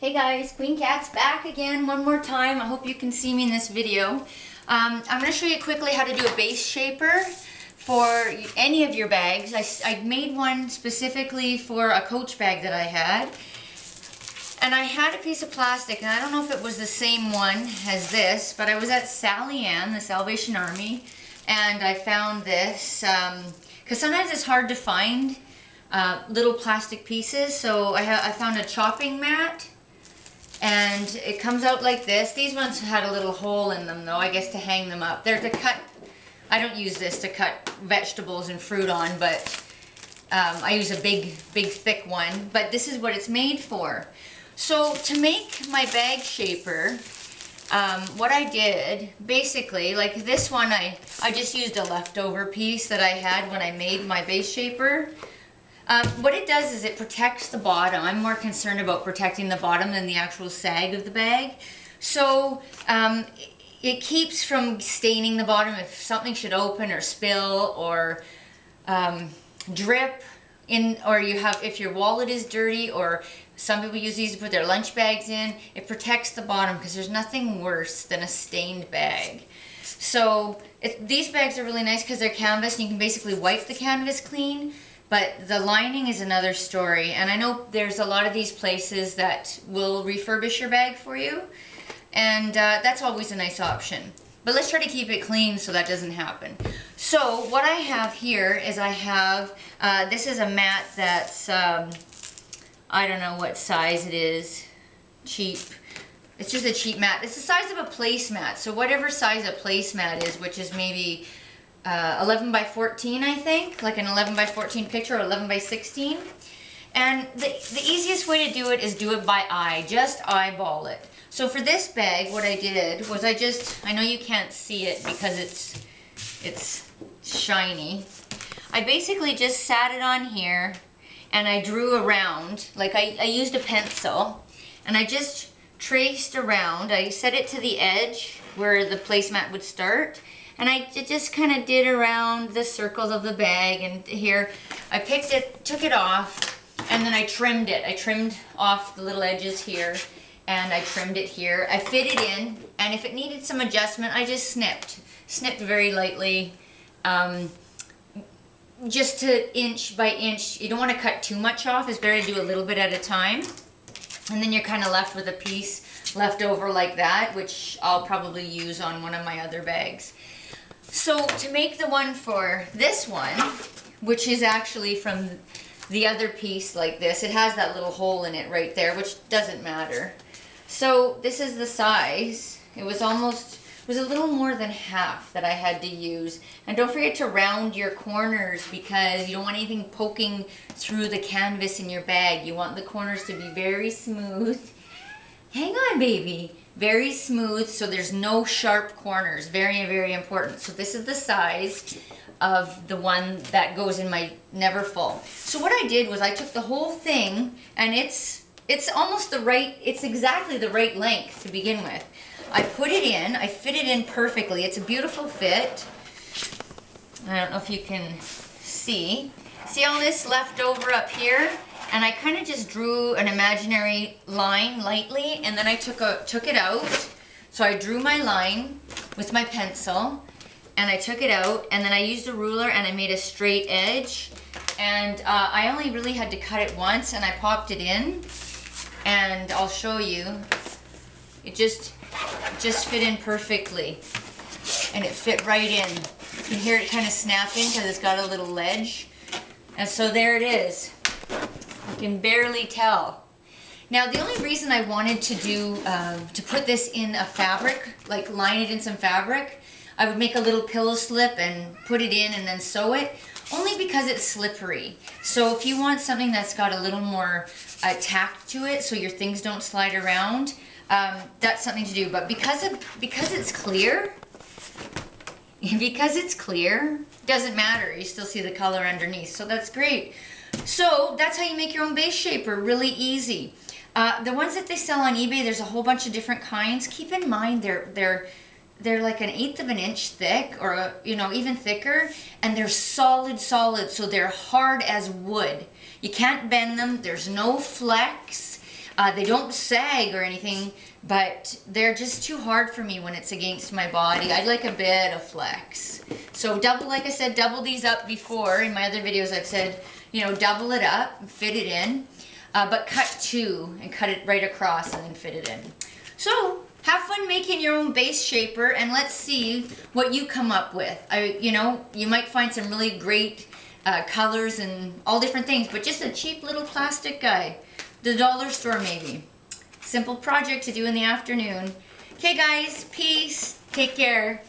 Hey guys, Queen Cat's back again one more time. I hope you can see me in this video. I'm going to show you quickly how to do a base shaper for any of your bags. I made one specifically for a Coach bag that I had. And I had a piece of plastic, and I don't know if it was the same one as this, but I was at Sally Ann, the Salvation Army, and I found this, because sometimes it's hard to find little plastic pieces, so I found a chopping mat. And it comes out like this. These ones had a little hole in them though, I guess to hang them up. They're to cut, I don't use this to cut vegetables and fruit on, but I use a big thick one. But this is what it's made for. So to make my bag shaper, what I did, basically, like this one, I just used a leftover piece that I had when I made my base shaper. What it does is it protects the bottom. I'm more concerned about protecting the bottom than the actual sag of the bag. So it keeps from staining the bottom if something should open or spill or drip in, or if your wallet is dirty, or some people use these to put their lunch bags in. It protects the bottom because there's nothing worse than a stained bag. So these bags are really nice because they're canvas and you can basically wipe the canvas clean. But the lining is another story, and I know there's a lot of these places that will refurbish your bag for you, and that's always a nice option. But let's try to keep it clean so that doesn't happen. So what I have here is I have, this is a mat that's, I don't know what size it is, cheap. It's just a cheap mat. It's the size of a placemat, so whatever size a placemat is, which is maybe 11 by 14, I think, like an 11 by 14 picture, or 11 by 16. And the easiest way to do it is do it by eye, just eyeball it. So for this bag, what I did was I know you can't see it because it's shiny. I basically just sat it on here and I drew around, like I used a pencil, and I just traced around. I set it to the edge where the placemat would start. And I just kind of did around the circles of the bag, and here I picked it, took it off, and then I trimmed it. I trimmed off the little edges here, and I trimmed it here. I fit it in, and if it needed some adjustment, I just snipped very lightly, just to inch by inch. You don't want to cut too much off. It's better to do a little bit at a time, and then you're kind of left with a piece left over like that, which I'll probably use on one of my other bags. So to make the one for this one, which is actually from the other piece like this, it has that little hole in it right there, which doesn't matter. So this is the size. It was a little more than half that I had to use. And don't forget to round your corners because you don't want anything poking through the canvas in your bag. You want the corners to be very smooth. Hang on, baby. Very smooth, so there's no sharp corners. Very, very important. So this is the size of the one that goes in my Never Full. So what I did was I took the whole thing, and it's almost it's exactly the right length to begin with. I put it in, I fit it in perfectly. It's a beautiful fit. I don't know if you can see. See all this left over up here? And I kind of just drew an imaginary line lightly, and then I took it out. So I drew my line with my pencil, and I took it out, and then I used a ruler and I made a straight edge. And I only really had to cut it once, and I popped it in, and I'll show you. It just fit in perfectly, and it fit right in. You can hear it kind of snapping because it's got a little ledge. And so there it is. You can barely tell. Now the only reason I wanted to do, to put this in a fabric, like line it in some fabric, I would make a little pillow slip and put it in and then sew it, only because it's slippery. So if you want something that's got a little more tact to it so your things don't slide around, that's something to do. But because it's clear, doesn't matter. You still see the color underneath, so that's great. So that's how you make your own base shaper, really easy. The ones that they sell on eBay, there's a whole bunch of different kinds. Keep in mind they're like 1/8 of an inch thick, or even thicker, and they're solid, so they're hard as wood. You can't bend them. There's no flex. They don't sag or anything, but they're just too hard for me when it's against my body. I'd like a bit of flex. So double, like I said, double these up before. In my other videos I've said, you know, double it up, fit it in, but cut two and cut it right across and then fit it in. So have fun making your own base shaper, and let's see what you come up with. You know, you might find some really great colors and all different things, but just a cheap little plastic guy. The dollar store maybe. Simple project to do in the afternoon. Okay guys, peace, take care.